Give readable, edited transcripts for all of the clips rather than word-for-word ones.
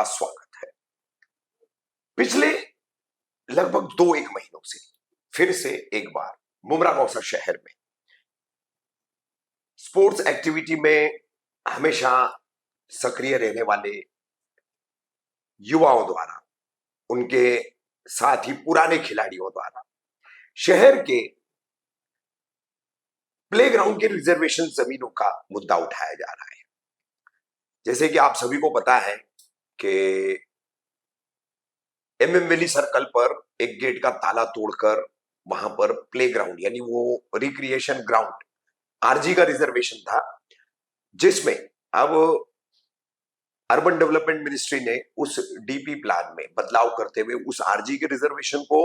आपका स्वागत है। पिछले लगभग 2-1 महीनों से फिर से एक बार मुमरा मौसा शहर में स्पोर्ट्स एक्टिविटी में हमेशा सक्रिय रहने वाले युवाओं द्वारा, उनके साथ ही पुराने खिलाड़ियों द्वारा शहर के प्लेग्राउंड के रिजर्वेशन जमीनों का मुद्दा उठाया जा रहा है। जैसे कि आप सभी को पता है कि एमएम वैली सर्कल पर एक गेट का ताला तोड़कर वहां पर प्लेग्राउंड यानी वो रिक्रिएशन ग्राउंड आरजी का रिजर्वेशन था, जिसमें अब अर्बन डेवलपमेंट मिनिस्ट्री ने उस डीपी प्लान में बदलाव करते हुए उस आरजी के रिजर्वेशन को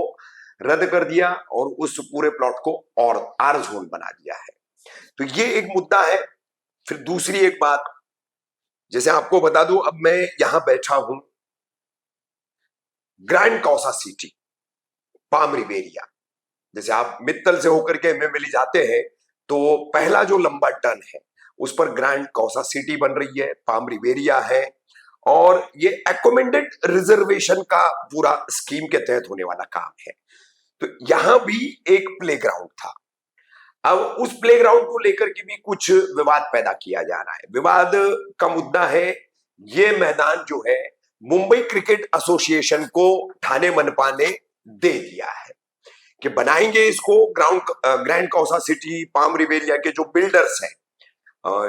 रद्द कर दिया और उस पूरे प्लॉट को और आर जोन बना दिया है। तो ये एक मुद्दा है। फिर दूसरी एक बात, जैसे आपको बता दूं, अब मैं यहां बैठा हूं grand Kausa city palm Riviera. जैसे आप मित्तल से होकर के एमएम वैली जाते हैं तो पहला जो लंबा टर्न है उस पर ग्रैंड कौसा सिटी बन रही है, पाम रिवेरिया है, और ये एकोमेंडेड रिजर्वेशन का पूरा स्कीम के तहत होने वाला काम है। तो यहां भी एक प्लेग्राउंड था। अब उस प्लेग्राउंड को लेकर के भी कुछ विवाद पैदा किया जा रहा है। विवाद का मुद्दा है, ये मैदान जो है मुंबई क्रिकेट एसोसिएशन को ठाणे मनपा ने दे दिया है कि बनाएंगे इसको grand Kausa city palm Riviera के जो बिल्डर्स हैं,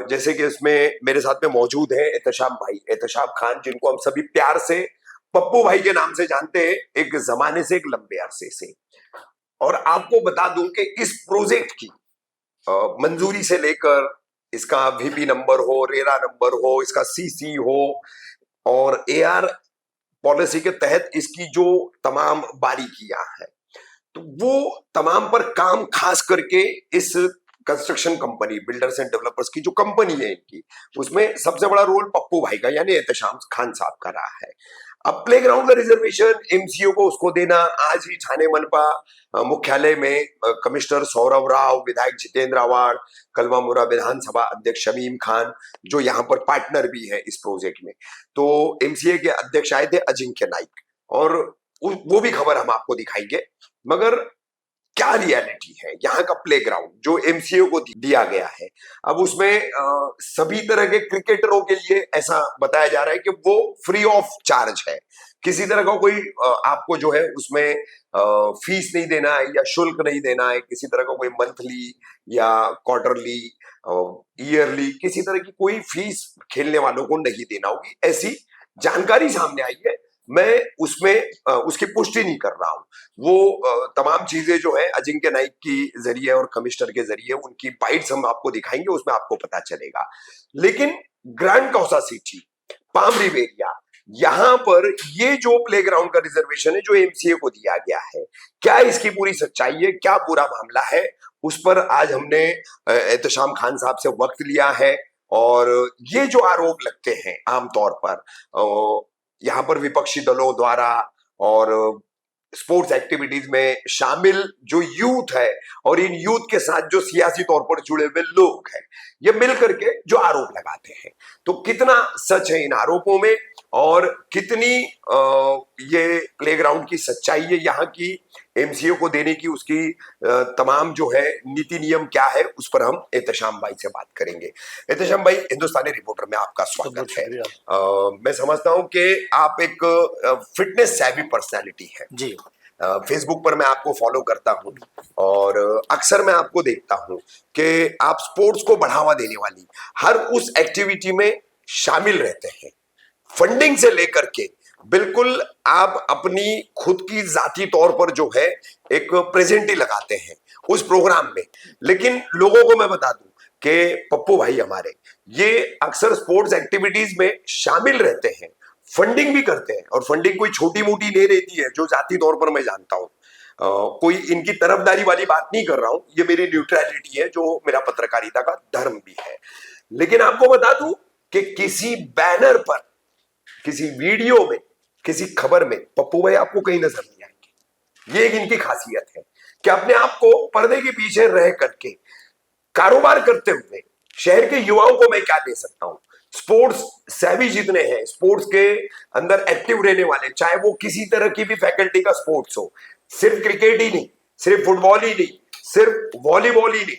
जैसे कि इसमें मेरे साथ में मौजूद है एहतशाम भाई, एहतशाम खान, जिनको हम सभी प्यार से पप्पू भाई के नाम से जानते हैं, एक जमाने से, एक लंबे अरसे से। और आपको बता दूं कि इस प्रोजेक्ट की मंजूरी से लेकर इसका वीपी नंबर हो, रेरा नंबर हो, इसका सीसी हो और एआर पॉलिसी के तहत इसकी जो तमाम बारीकियां हैं, तो वो तमाम पर काम खास करके इस construction company builders and developers की जो कंपनी है इनकी, उसमें सबसे बड़ा रोल पप्पू भाई का यानी एहतशाम खान साहब का रहा है। अब प्लेग्राउंड का रिजर्वेशन एमसीओ को उसको देना, आज ही ठाणे मनपा मुख्यालय में कमिश्नर सौरभ राव, विधायक जितेंद्र आवाड़, कलवामुरा विधानसभा अध्यक्ष शमीम खान, जो यहाँ पर पार्टनर भी है इस प्रोजेक्ट में, तो एमसीए के अध्यक्ष आए थे अजिंक्य नाइक, और वो भी खबर हम आपको दिखाएंगे। मगर क्या रियलिटी है यहाँ का प्लेग्राउंड जो एमसीओ को दिया गया है, अब उसमें सभी तरह के क्रिकेटरों के लिए ऐसा बताया जा रहा है कि वो फ्री ऑफ चार्ज है, किसी तरह का कोई आपको जो है उसमें फीस नहीं देना है या शुल्क नहीं देना है, किसी तरह का कोई मंथली या क्वार्टरली ईयरली किसी तरह की कोई फीस खेलने वालों को नहीं देना होगी, ऐसी जानकारी सामने आई है। मैं उसमें उसकी पुष्टि नहीं कर रहा हूं, वो तमाम चीजें जो है अजिंक्य नाइक की जरिए और कमिश्नर के जरिए उनकी बाइट्स हम आपको दिखाएंगे, उसमें आपको पता चलेगा। लेकिन grand Kausa city palm Riviera, यहां पर ये जो प्लेग्राउंड का रिजर्वेशन है जो एमसीए को दिया गया है, क्या इसकी पूरी सच्चाई है, क्या पूरा मामला है, उस पर आज हमने एहतशाम खान साहब से वक्त लिया है। और ये जो आरोप लगते हैं आमतौर पर यहाँ पर विपक्षी दलों द्वारा और स्पोर्ट्स एक्टिविटीज में शामिल जो यूथ है और इन यूथ के साथ जो सियासी तौर पर जुड़े हुए लोग हैं, ये मिलकर के जो आरोप लगाते हैं, तो कितना सच है इन आरोपों में और कितनी ये प्लेग्राउंड की सच्चाई है, यहाँ की एमसीओ को देने की उसकी तमाम जो है नीति नियम क्या है, उस पर हम एहतशाम भाई से बात करेंगे। एहतशाम भाई, हिंदुस्तानी रिपोर्टर में आपका स्वागत है। मैं समझता हूं कि आप एक फिटनेस सैवी पर्सनैलिटी है जी। फेसबुक पर मैं आपको फॉलो करता हूं और अक्सर मैं आपको देखता हूं कि आप स्पोर्ट्स को बढ़ावा देने वाली हर उस एक्टिविटी में शामिल रहते हैं, फंडिंग से लेकर के बिल्कुल आप अपनी खुद की जाती तौर पर जो है एक प्रेजेंट ही लगाते हैं उस प्रोग्राम में। लेकिन लोगों को मैं बता दूं कि पप्पू भाई हमारे ये अक्सर स्पोर्ट्स एक्टिविटीज में शामिल रहते हैं, फंडिंग भी करते हैं, और फंडिंग कोई छोटी मोटी नहीं रहती है, जो जाती तौर पर मैं जानता हूं। कोई इनकी तरफदारी वाली बात नहीं कर रहा हूं, ये मेरी न्यूट्रलिटी है जो मेरा पत्रकारिता का धर्म भी है। लेकिन आपको बता दूं कि किसी बैनर पर, किसी वीडियो में, किसी खबर में पप्पू भाई आपको कहीं नजर नहीं आएंगे। ये एक इनकी खासियत है कि अपने आप को पर्दे के पीछे रह करके कारोबार करते हुए शहर के युवाओं को मैं क्या दे सकता हूं, स्पोर्ट्स सेवी जितने हैं, स्पोर्ट्स के अंदर एक्टिव रहने वाले, चाहे वो किसी तरह की भी फैकल्टी का स्पोर्ट्स हो, सिर्फ क्रिकेट ही नहीं, सिर्फ फुटबॉल ही नहीं, सिर्फ वॉलीबॉल ही नहीं,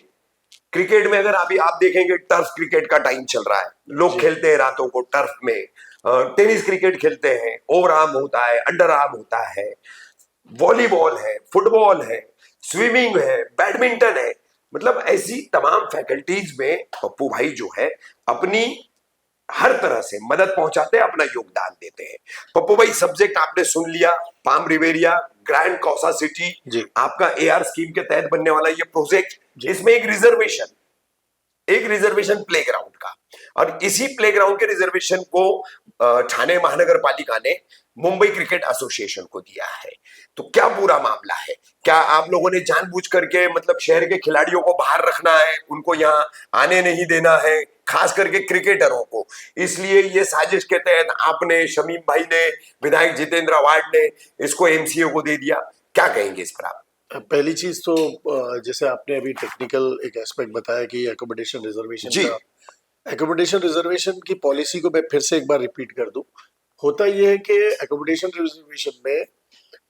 क्रिकेट में अगर अभी आप देखेंगे टर्फ क्रिकेट का टाइम चल रहा है, लोग खेलते हैं रातों को टर्फ में, टेनिस क्रिकेट खेलते हैं, ओवर आर्म होता है, अंडर आर्म होता है, वॉलीबॉल है, फुटबॉल है, स्विमिंग है, बैडमिंटन है, मतलब ऐसी तमाम फैकल्टीज में पप्पू भाई जो है अपनी हर तरह से मदद पहुंचाते हैं, अपना योगदान देते हैं। पप्पू भाई सब्जेक्ट आपने सुन लिया, palm Riviera, grand Kausa city, आपका एआर स्कीम के तहत बनने वाला ये प्रोजेक्ट, इसमें एक रिजर्वेशन प्लेग्राउंड का, और इसी प्लेग्राउंड के रिजर्वेशन को ठाणे महानगर पालिका ने मुंबई क्रिकेट एसोसिएशन को दिया है। तो क्या पूरा मामला है? क्या आप लोगों ने जानबूझ करके मतलब शहर के खिलाड़ियों को बाहर रखना है, उनको यहाँ आने नहीं देना है, खास करके क्रिकेटरों को, इसलिए ये साजिश के तहत आपने, शमीम भाई ने, विधायक जितेंद्र अवार्ड ने इसको एमसीए को दे दिया? क्या कहेंगे इस पर आप? पहली चीज तो जैसे आपने अभी टेक्निकल एक एस्पेक्ट बताया कि एकोमोडेशन रिजर्वेशन का, एकोमोडेशन रिजर्वेशन की पॉलिसी को मैं फिर से एक बार रिपीट कर दूं। होता यह है कि एकोमोडेशन रिजर्वेशन में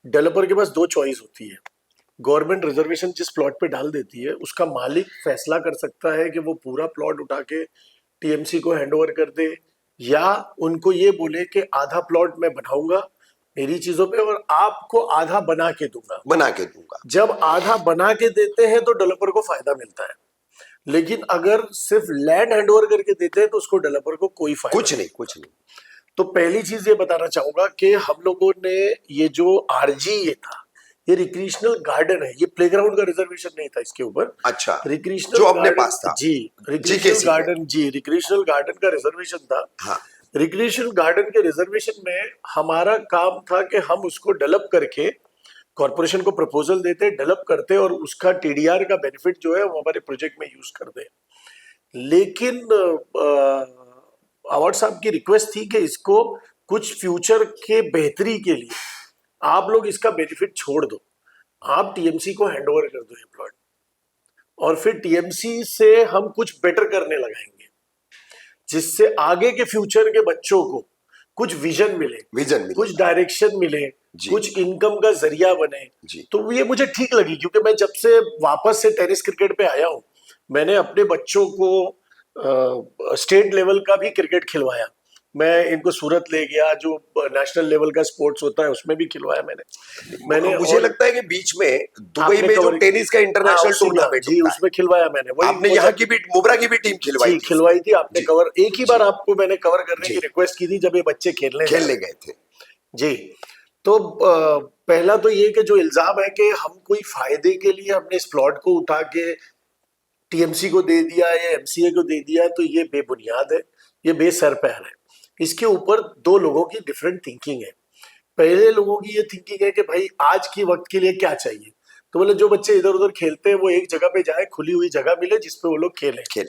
डेवलपर के पास दो चॉइस होती है। गवर्नमेंट रिजर्वेशन जिस प्लॉट पे डाल देती है उसका मालिक फैसला कर सकता है कि वो पूरा प्लॉट उठा के टीएमसी को हैंडओवर कर दे, या उनको ये बोले कि आधा प्लॉट मैं बनाऊंगा मेरी चीजों पे और आपको आधा बना के दूंगा। जब आधा बना के देते हैं तो डेवलपर को फायदा मिलता है, लेकिन अगर सिर्फ लैंड हैंडओवर करके देते हैं तो उसको डेवलपर को कोई फायदा कुछ नहीं। तो पहली चीज ये बताना चाहूंगा कि हम लोगों ने ये जो आरजी ये था, ये रिक्रिएशनल गार्डन है, ये प्लेग्राउंड का रिजर्वेशन नहीं था इसके ऊपर। अच्छा, रिक्रिएशनल जो अपने पास था रिक्रिएशनल गार्डन, रिक्रिएशनल गार्डन का रिजर्वेशन था। हाँ। रिक्रिएशनल गार्डन के रिजर्वेशन में हमारा काम था कि हम उसको डेवलप करके कॉर्पोरेशन को प्रपोजल देते, डेवलप करते और उसका टीडीआर का बेनिफिट जो है वो हमारे प्रोजेक्ट में यूज करते। लेकिन अवार्ड साहब की रिक्वेस्ट थी कि इसको कुछ फ्यूचर के बेहतरी के लिए आप लोग इसका बेनिफिट छोड़ दो, आप टीएमसी को हैंडओवर कर दो ये प्लॉट, और फिर टीएमसी से हम कुछ बेटर करने लगाएंगे जिससे आगे के फ्यूचर के बच्चों को कुछ विजन मिले, कुछ डायरेक्शन मिले, कुछ इनकम का जरिया बने। तो ये मुझे ठीक लगी, क्योंकि मैं जब से वापस से टेनिस क्रिकेट पे आया हूं, मैंने अपने बच्चों को स्टेट लेवल का भी क्रिकेट खिलवाया, मैं इनको सूरत ले गया, जो नेशनल लेवल का स्पोर्ट्स होता है उसमें भी खिलवाया मैंने मुझे लगता है कि बीच में दुबई में जो टेनिस का इंटरनेशनल टूर्नामेंट जी उसमें खिलवाया मैंने। आपने यहाँ की भी मुब्रा की भी टीम खिलवाई थी आपने कवर, एक ही बार आपको मैंने कवर करने की रिक्वेस्ट की थी जब ये बच्चे खेलने गए थे जी। तो पहला तो ये कि जो इल्जाम है कि हम कोई फायदे के लिए हमने इस प्लॉट को उठा के टीएमसी को दे दिया या एमसीए को दे दिया, तो ये बेबुनियाद है, ये बेसर पैर है। इसके ऊपर दो लोगों की डिफरेंट थिंकिंग है। पहले लोगों की ये थिंकिंग है कि भाई आज की वक्त के लिए क्या चाहिए, तो बोले जो बच्चे इधर उधर खेलते हैं वो एक जगह पे जाए, खुली हुई जगह मिले जिसपे वो लोग खेले।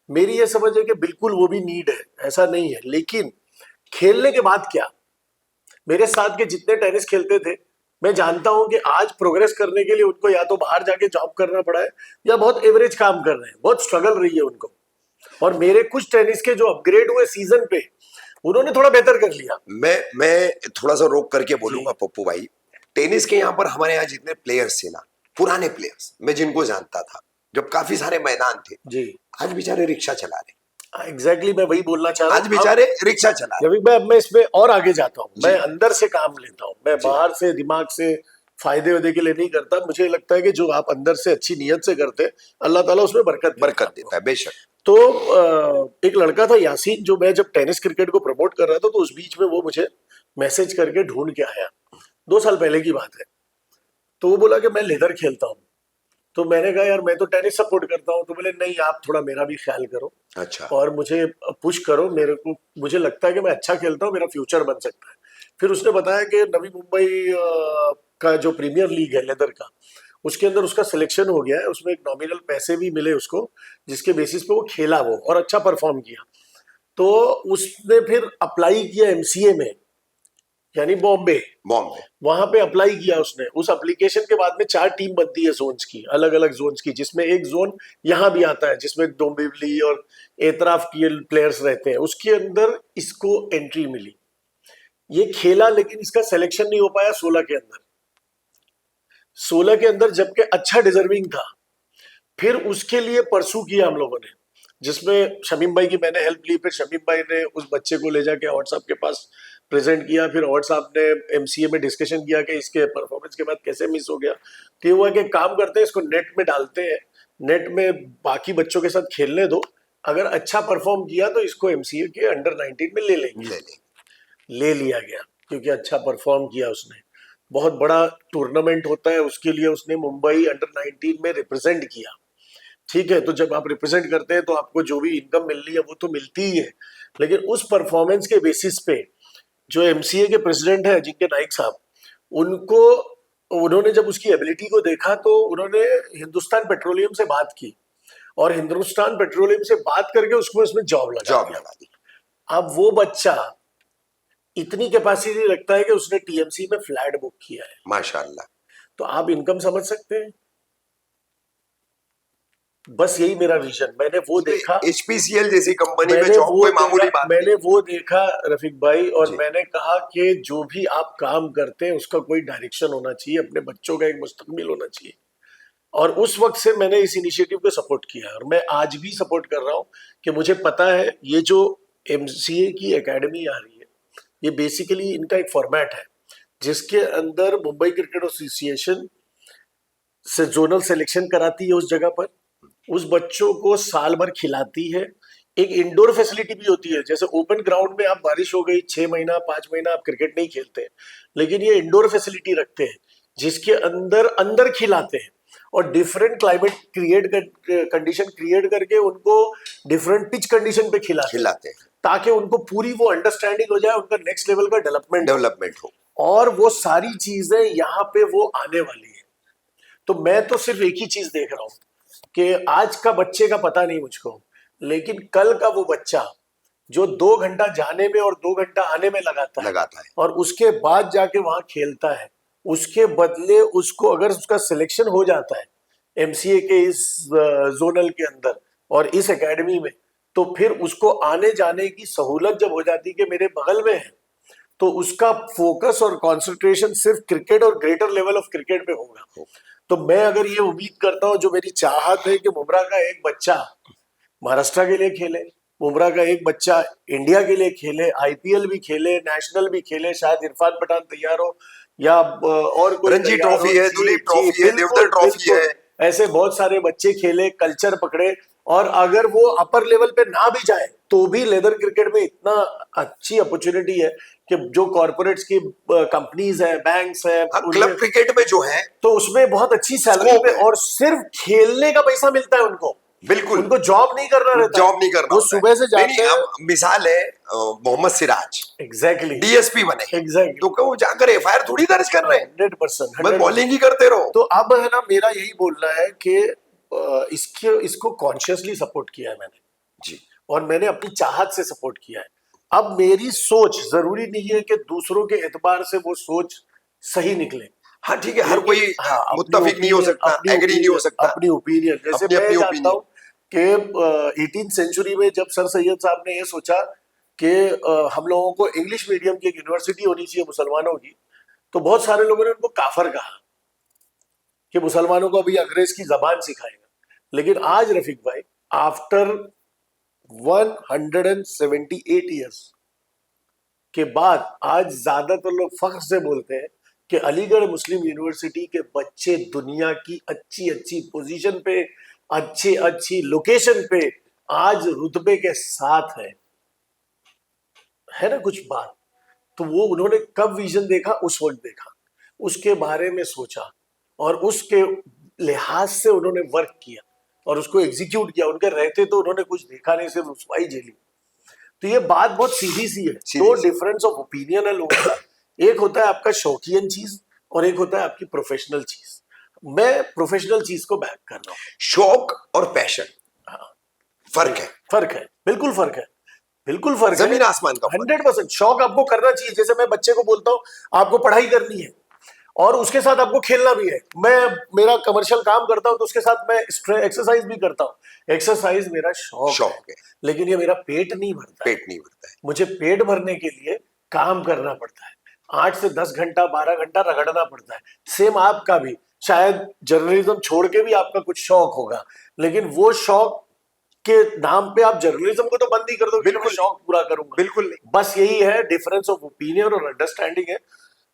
मेरी ये समझ है कि बिल्कुल वो भी नीड है, ऐसा नहीं है, लेकिन खेलने के बाद क्या? मेरे साथ के जितने टेनिस खेलते थे, मैं जानता हूं कि आज प्रोग्रेस करने के लिए उनको या तो बाहर जाके जॉब करना पड़ा है या बहुत एवरेज काम कर रहे हैं, बहुत स्ट्रगल रही है उनको। और मेरे कुछ टेनिस के जो अपग्रेड हुए सीजन पे, उन्होंने थोड़ा बेहतर कर लिया। मैं थोड़ा सा रोक करके बोलूंगा पप्पू भाई, टेनिस के यहाँ पर हमारे यहाँ जितने प्लेयर्स थे ना, पुराने प्लेयर्स, मैं जिनको जानता था जब काफी सारे मैदान थे जी, आज बेचारे रिक्शा चला रहे। एग्जैक्टली मैं वही बोलना चाह रहा हूँ, आज बेचारे रिक्शा चला रहे। मैं इसमें और आगे जाता हूँ, मैं अंदर से काम लेता हूँ, मैं बाहर से दिमाग से फायदे वादे के लिए नहीं करता। मुझे लगता है कि जो आप अंदर से अच्छी नीयत से करते हैं, अल्लाह ताला उसमें बरकत देता है बेशक। तो एक लड़का था यासीन, जो मैं जब टेनिस क्रिकेट को प्रमोट कर रहा था, तो उस बीच में वो मुझे मैसेज करके ढूंढ के आया, 2 साल पहले की बात है। तो वो बोला कि मैं लेदर खेलता हूँ, तो मैंने कहा यार मैं तो टेनिस सपोर्ट करता हूँ। तो बोले नहीं, आप थोड़ा मेरा भी ख्याल करो, अच्छा, और मुझे पुश करो, मुझे लगता है कि मैं अच्छा खेलता हूँ, मेरा फ्यूचर बन सकता है। फिर उसने बताया कि नवी मुंबई का जो प्रीमियर लीग है लेदर का, उसके अंदर उसका सिलेक्शन हो गया है, उसमें एक नॉमिनल पैसे भी मिले उसको, जिसके बेसिस पे वो खेला वो और अच्छा परफॉर्म किया। तो उसने फिर अप्लाई किया एमसीए में, यानी बॉम्बे, बॉम्बे। वहां पे अप्लाई किया उसने। उस एप्लीकेशन के बाद में 4 टीम बनती है जोन्स की, अलग अलग जोन्स की, जिसमें एक जोन यहाँ भी आता है जिसमें डोंबिवली और एतराफ के प्लेयर्स रहते हैं। उसके अंदर इसको एंट्री मिली, ये खेला, लेकिन इसका सिलेक्शन नहीं हो पाया 16 के अंदर। 16 के अंदर जबकि अच्छा डिजर्विंग था। फिर उसके लिए परसू किया हम लोगों ने, जिसमें शमीम भाई की मैंने हेल्प ली। फिर शमीम भाई ने उस बच्चे को ले जाके अवार्ड साहब के पास प्रेजेंट किया। फिर अवार्ड साहब ने एमसीए में डिस्कशन किया कि इसके परफॉर्मेंस के बाद कैसे मिस हो गया। तो ये हुआ कि काम करते हैं, इसको नेट में डालते हैं, नेट में बाकी बच्चों के साथ खेलने दो, अगर अच्छा परफॉर्म किया तो इसको एमसीए के अंडर 19 में ले लेंगे। ले लिया गया क्योंकि अच्छा परफॉर्म किया उसने। बहुत बड़ा टूर्नामेंट होता है, उसके लिए उसने मुंबई अंडर 19 में रिप्रेजेंट किया। ठीक है, तो जब आप रिप्रेजेंट करते हैं तो आपको जो भी इनकम मिल रही है वो तो मिलती ही है, लेकिन उस परफॉर्मेंस के बेसिस पे जो एमसीए के प्रेसिडेंट है जिनके नाइक साहब, उनको, उन्होंने जब उसकी एबिलिटी को देखा तो उन्होंने हिंदुस्तान पेट्रोलियम से बात की, और हिंदुस्तान पेट्रोलियम से बात करके उसको इसमें जॉब लगा दी। अब वो बच्चा इतनी कैपेसिटी रखता है कि उसने टीएमसी में फ्लैट बुक किया है। माशाल्लाह। तो आप इनकम समझ सकते हैं। बस यही मेरा विजन। मैंने वो देखा, एचपीसीएल जैसी कंपनी में जॉब कोई मामूली बात नहीं। मैंने वो देखा रफीक भाई, और जी। मैंने कहा कि जो भी आप काम करते हैं उसका कोई डायरेक्शन होना चाहिए, अपने बच्चों का एक मुस्तकबिल होना चाहिए। और उस वक्त से मैंने इस इनिशिएटिव को सपोर्ट किया, और मैं आज भी सपोर्ट कर रहा हूं कि मुझे पता है ये जो एमसीए की एकेडमी आ रही है, ये बेसिकली इनका एक फॉर्मेट है जिसके अंदर मुंबई क्रिकेट एसोसिएशन से जोनल सिलेक्शन कराती है उस जगह पर, उस बच्चों को साल भर खिलाती है। एक इंडोर फैसिलिटी भी होती है, जैसे ओपन ग्राउंड में आप बारिश हो गई 6 महीना 5 महीना आप क्रिकेट नहीं खेलते, लेकिन ये इंडोर फैसिलिटी रखते हैं जिसके अंदर अंदर खिलाते हैं, और डिफरेंट क्लाइमेट कंडीशन क्रिएट करके उनको डिफरेंट पिच कंडीशन पे खिलाते हैं, ताकि उनको पूरी वो अंडरस्टैंडिंग हो जाए, उनका नेक्स्ट लेवल का डेवलपमेंट हो। और वो सारी चीजें यहाँ पे वो आने वाली है। तो मैं तो सिर्फ एक ही चीज देख रहा हूँ कि आज का बच्चे का पता नहीं मुझको, लेकिन कल का वो बच्चा जो 2 घंटा जाने में और 2 घंटा आने में लगाता है और उसके बाद जाके वहां खेलता है, उसके बदले उसको अगर उसका सिलेक्शन हो जाता है एमसीए के इस जोनल के अंदर और इस एकेडमी में, तो फिर उसको आने जाने की सहूलत जब हो जाती कि मेरे बगल में है, तो उसका फोकस और कंसंट्रेशन सिर्फ क्रिकेट और ग्रेटर लेवल ऑफ क्रिकेट पे होगा। तो मैं अगर ये उम्मीद करता हूं, जो मेरी चाहत है कि मुमरा का एक बच्चा महाराष्ट्र के लिए खेले, मुमरा का एक बच्चा इंडिया के लिए खेले, आईपीएल भी खेले, नेशनल भी खेले, शायद इरफान पठान तैयार हो या और कोई रणजी ट्रॉफी है, दुलीप ट्रॉफी है, देवधर ट्रॉफी है, ऐसे बहुत सारे बच्चे खेले, कल्चर पकड़े, और अगर वो अपर लेवल पे ना भी जाए तो भी लेदर क्रिकेट में इतना अच्छी अपॉर्चुनिटी है कि जो कॉर्पोरेट्स की कंपनीज है, बैंक्स है, क्लब क्रिकेट में जो है तो उसमें बहुत अच्छी सैलरी पे और सिर्फ खेलने का पैसा मिलता है उनको। बिल्कुल, उनको जॉब नहीं करना रहता, जॉब नहीं करना, वो सुबह से जाते हैं। मिसाल है मोहम्मद सिराज, एग्जैक्टली डीएसपी बने, एग्जैक्टली, तो क्यों जाकर एफआईआर थोड़ी दर्ज कर रहे हैं, 100%, बस बॉलिंग ही करते रहो। तो अब है ना, मेरा यही बोलना है कि इसको कॉन्शियसली सपोर्ट किया है मैंने जी, और मैंने अपनी चाहत से सपोर्ट किया है। अब मेरी सोच, जरूरी नहीं है कि दूसरों के एतबार से वो सोच सही निकले। हाँ ठीक है, हर कोई मुत्तफिक नहीं हो सकता, एग्री नहीं हो सकता, अपनी ओपिनियन। जैसे मैं जानता हूँ कि 18th सेंचुरी में जब सर सैयद साहब ने ये सोचा कि हम लोगों को इंग्लिश मीडियम की एक यूनिवर्सिटी होनी चाहिए मुसलमानों की, तो बहुत सारे लोगों ने उनको काफर कहा कि मुसलमानों को अभी अंग्रेज की जबान सिखाएगा। लेकिन आज रफीक भाई, आफ्टर 178 ईयर्स के बाद, आज ज्यादातर लोग फख्र से बोलते हैं कि अलीगढ़ मुस्लिम यूनिवर्सिटी के बच्चे दुनिया की अच्छी अच्छी पोजीशन पे, अच्छी अच्छी लोकेशन पे आज रुतबे के साथ है ना कुछ बात। तो वो उन्होंने कब विजन देखा, उस वक्त देखा, उसके बारे में सोचा और उसके लिहाज से उन्होंने वर्क किया और उसको एग्जीक्यूट किया। उनके रहते तो उन्होंने कुछ देखा नहीं, सिर्फ रुसवाई झेली। तो ये बात बहुत सीधी सी है। दो डिफरेंस ऑफ ओपिनियन है लोगों का, एक होता है आपका शौकियन चीज और एक होता है आपकी प्रोफेशनल चीज। मैं प्रोफेशनल चीज को बैक कर रहा हूँ। शौक और पैशन, फर्क है, फर्क है, बिल्कुल फर्क है। बिल्कुल फर्क है, जमीन आसमान का फर्क। 100%। शौक आपको करना चाहिए। जैसे मैं बच्चे को बोलता हूँ आपको पढ़ाई करनी है और उसके साथ आपको खेलना भी है। मैं मेरा कमर्शियल काम करता हूँ तो उसके साथ मैं एक्सरसाइज भी करता हूँ। एक्सरसाइज मेरा शौक है, शौक है, लेकिन ये मेरा पेट नहीं भरता है। पेट नहीं भरता है। मुझे पेट भरने के लिए काम करना पड़ता है, 8 से 10 घंटा 12 घंटा रगड़ना पड़ता है। सेम आपका भी शायद जर्नलिज्म छोड़ के भी आपका कुछ शौक होगा, लेकिन वो शौक के नाम पे आप जर्नलिज्म को तो बंद ही कर दो कि मैं बिल्कुल शौक पूरा करूंगा। बिल्कुल नहीं। बस यही है, डिफरेंस ऑफ ओपिनियन और अंडरस्टैंडिंग है।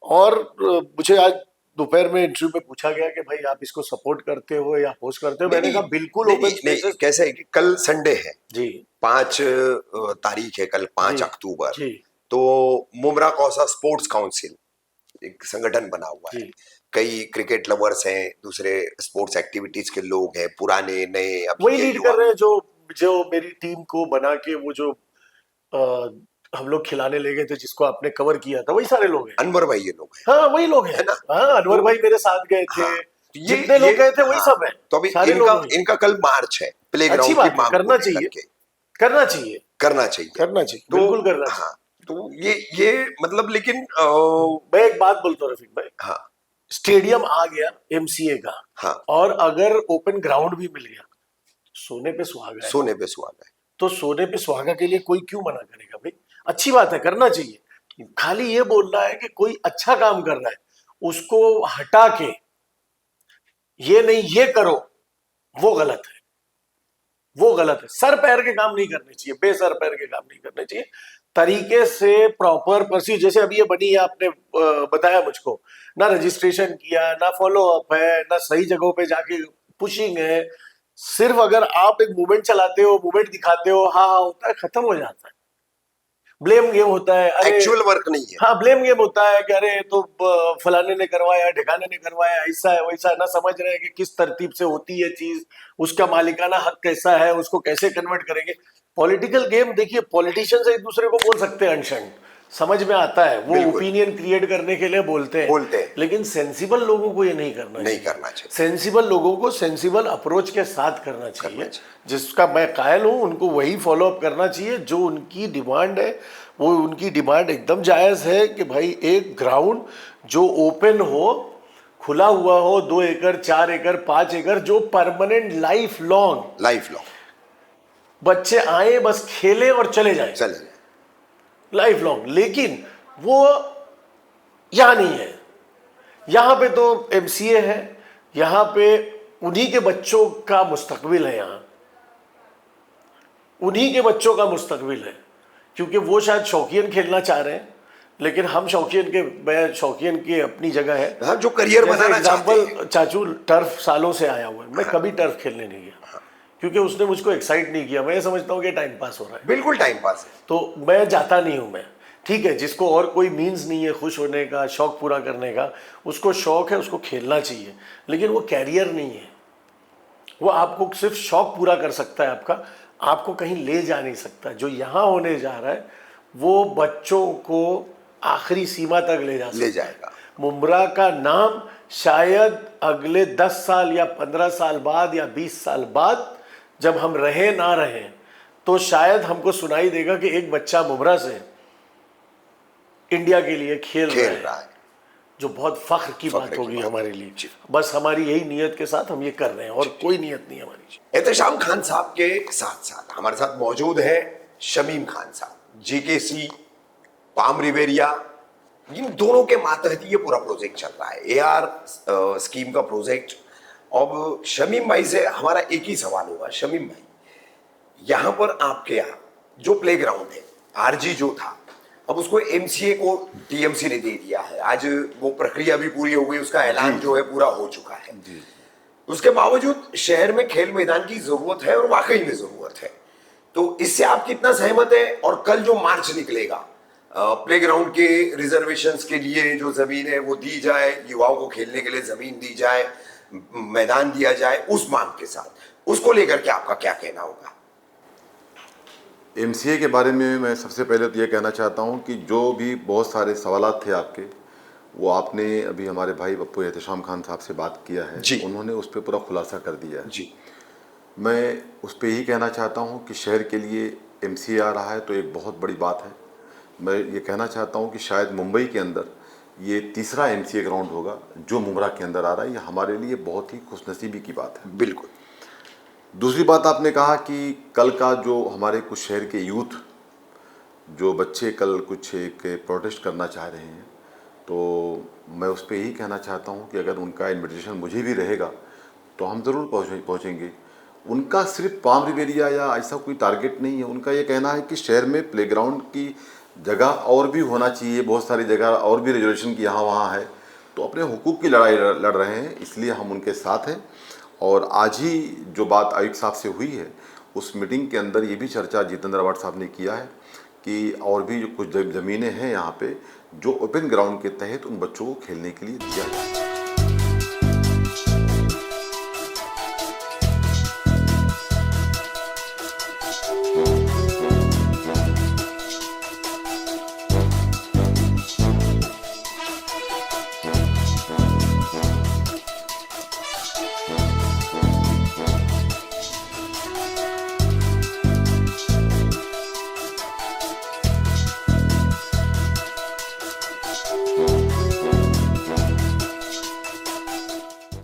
और मुझे आज दोपहर में इंटरव्यू में पूछा गया कि भाई आप इसको सपोर्ट करते हो या अपोज करते हो। नहीं मैंने नहीं कहा बिल्कुल नहीं नहीं, ओपन नहीं स्पेसेस। कैसे है कि कल संडे है, जी 5 तारीख है, कल जी 5 अक्टूबर। जी तो मुमरा कौसा स्पोर्ट्स काउंसिल एक संगठन बना हुआ है। जी कई क्रिकेट लवर्स हैं, दूसरे स्पोर्ट्स एक्टिविटीज के लोग हैं, पुराने नए अभी वही के लीड युवा। कर रहे हैं जो जो मेरी टीम को बना के वो जो अ, हम लोग खिलाने ले गए थे जिसको आपने कवर किया था, वही सारे लोग हैं। अनवर भाई ये लोग हैं, हाँ वही लोग हैं। है ना? हाँ अनवर तो भाई मेरे साथ गए थे। हाँ, तो जितने ये लोग गए थे वही हाँ, सब हैं। तो अभी सारे लोग इनका वही हैं। इनका कल मार्च है अच्छी प्लेग्राउंड की बात है, मांग को करना लेकर चाहिए, के। करना चाहिए, करना चाहिए। करना चाहिए, तो बिल्कुल करना चाहिए। हाँ, तो ये मतलब लेकिन मैं एक बात बोलता हूँ रफीक भाई, हाँ स्टेडियम आ गया एमसीए का, हाँ, और अगर ओपन ग्राउंड भी मिल गया, सोने पे सुहागा है। सोने पे सुहागा है। तो सोने पे सुहागा के लिए कोई क्यों मना करेगा भाई? अच्छी बात है, करना चाहिए। खाली ये बोलना है कि कोई अच्छा काम कर रहा है उसको हटा के ये नहीं ये करो, वो गलत है। वो गलत है। सर पैर के काम नहीं करने चाहिए, बेसर पैर के काम नहीं करने चाहिए। तरीके से प्रॉपर प्रोसीजर, जैसे अभी ये बनी है, आपने बताया मुझको, ना रजिस्ट्रेशन किया, ना फॉलो अप है, ना सही जगहों पे जाके पुशिंग है। सिर्फ अगर आप एक मूवमेंट चलाते हो, मूवमेंट दिखाते हो, हाँ हाँ होता है, खत्म हो जाता है। ब्लेम गेम होता है, अरे एक्चुअल वर्क नहीं है। हाँ ब्लेम गेम होता है कि अरे तो फलाने ने करवाया, ढिकाने ने करवाया, ऐसा है वैसा है। ना समझ रहे हैं कि किस तरतीब से होती है चीज, उसका मालिकाना हक कैसा है, उसको कैसे कन्वर्ट करेंगे। पॉलिटिकल गेम देखिए, पॉलिटिशियंस एक दूसरे को बोल सकते हैं अनशन, समझ में आता है, वो बिल्कुल ओपिनियन क्रिएट करने के लिए बोलते हैं। बोलते हैं, लेकिन सेंसिबल लोगों को ये नहीं करना नहीं चाहिए। करना चाहिए। सेंसिबल लोगों को सेंसिबल अप्रोच के साथ करना चाहिए। चाहिए। जिसका मैं कायल हूं उनको वही फॉलो अप करना चाहिए जो उनकी डिमांड है। वो उनकी डिमांड एकदम जायज है कि भाई एक ग्राउंड जो ओपन हो, खुला हुआ हो, 2 एकड़ 4 एकड़ 5 एकड़, जो permanent life long life long बच्चे आए बस खेलें और चले जाएं, चले जाए। Life long. लेकिन वो यहां नहीं है। यहां पे तो एमसीए है, यहां पे उन्हीं के बच्चों का मुस्तकबिल है, यहां उन्हीं के बच्चों का मुस्तकबिल है। क्योंकि वो शायद शौकीन खेलना चाह रहे हैं, लेकिन हम शौकीन के, मैं शौकीन की अपनी जगह है। हाँ, जो करियर बनाना चाहते हैं। एग्जाम्पल चाचू टर्फ सालों से आया हुआ है, मैं कभी टर्फ खेलने नहीं गया क्योंकि उसने मुझको एक्साइट नहीं किया। मैं ये समझता हूँ कि टाइम पास हो रहा है, बिल्कुल टाइम पास है। तो मैं जाता नहीं हूं। मैं ठीक है, जिसको और कोई मीन्स नहीं है खुश होने का, शौक पूरा करने का, उसको शौक है, उसको खेलना चाहिए, लेकिन वो कैरियर नहीं है। वो आपको सिर्फ शौक पूरा कर सकता है आपका, आपको कहीं ले जा नहीं सकता। जो यहाँ होने जा रहा है वो बच्चों को आखिरी सीमा तक ले जा सकता ले है। जाएगा। मुमरा का नाम शायद अगले 10 साल या 15 साल बाद या 20 साल बाद जब हम रहे ना रहें, तो शायद हमको सुनाई देगा कि एक बच्चा मुमरा से इंडिया के लिए खेल रहा है, जो बहुत फख्र की बात होगी हमारे लिए। बस हमारी यही नियत के साथ हम ये कर रहे हैं, और कोई नियत नहीं हमारी। एहतशाम खान साहब के साथ साथ हमारे साथ मौजूद है शमीम खान साहब, जीकेसी, पाम रिवेरिया, इन दोनों के मातहत ये पूरा प्रोजेक्ट चल रहा है, एआर स्कीम का प्रोजेक्ट। अब शमीम भाई से हमारा एक ही सवाल होगा, शमीम भाई यहाँ पर आपके यहाँ जो प्लेग्राउंड है, आरजी जो था, अब उसको एमसीए को टीएमसी ने दे दिया है। आज वो प्रक्रिया भी पूरी हो गई, उसका ऐलान जो है पूरा हो चुका है। उसके बावजूद शहर में खेल मैदान की जरूरत है, और वाकई में जरूरत है। तो इससे आप कितना सहमत है? और कल जो मार्च निकलेगा प्लेग्राउंड के रिजर्वेशंस के लिए, जो जमीन है वो दी जाए, युवाओं को खेलने के लिए जमीन दी जाए, मैदान दिया जाए, उस मांग के साथ, उसको लेकर के आपका क्या कहना होगा? एमसीए के बारे में मैं सबसे पहले तो ये कहना चाहता हूँ कि जो भी बहुत सारे सवालात थे आपके, वो आपने अभी हमारे भाई पप्पू एहतशाम खान साहब से बात किया है जी। उन्होंने उस पर पूरा खुलासा कर दिया है जी। मैं उस पर यही कहना चाहता हूँ कि शहर के लिए एमसीए आ रहा है तो एक बहुत बड़ी बात है। मैं ये कहना चाहता हूँ कि शायद मुंबई के अंदर ये तीसरा एमसीए ग्राउंड होगा जो मुमरा के अंदर आ रहा है। ये हमारे लिए बहुत ही खुशनसीबी की बात है। बिल्कुल। दूसरी बात आपने कहा कि कल का जो हमारे कुछ शहर के यूथ जो बच्चे कल कुछ एक प्रोटेस्ट करना चाह रहे हैं, तो मैं उस पर यही कहना चाहता हूँ कि अगर उनका इनविटेशन मुझे भी रहेगा तो हम ज़रूर पहुँचेंगे। उनका सिर्फ पाम रिव एरिया या ऐसा कोई टारगेट नहीं है। उनका ये कहना है कि शहर में प्लेग्राउंड की जगह और भी होना चाहिए, बहुत सारी जगह और भी रिजर्वेशन की यहाँ वहाँ है। तो अपने हुकूक की लड़ाई लड़ रहे हैं, इसलिए हम उनके साथ हैं। और आज ही जो बात आयुक्त साहब से हुई है, उस मीटिंग के अंदर ये भी चर्चा जितेंद्र आवाड साहब ने किया है कि और भी जो कुछ ज़मीनें हैं यहाँ पे जो ओपन ग्राउंड के तहत उन बच्चों को खेलने के लिए दिया जाए।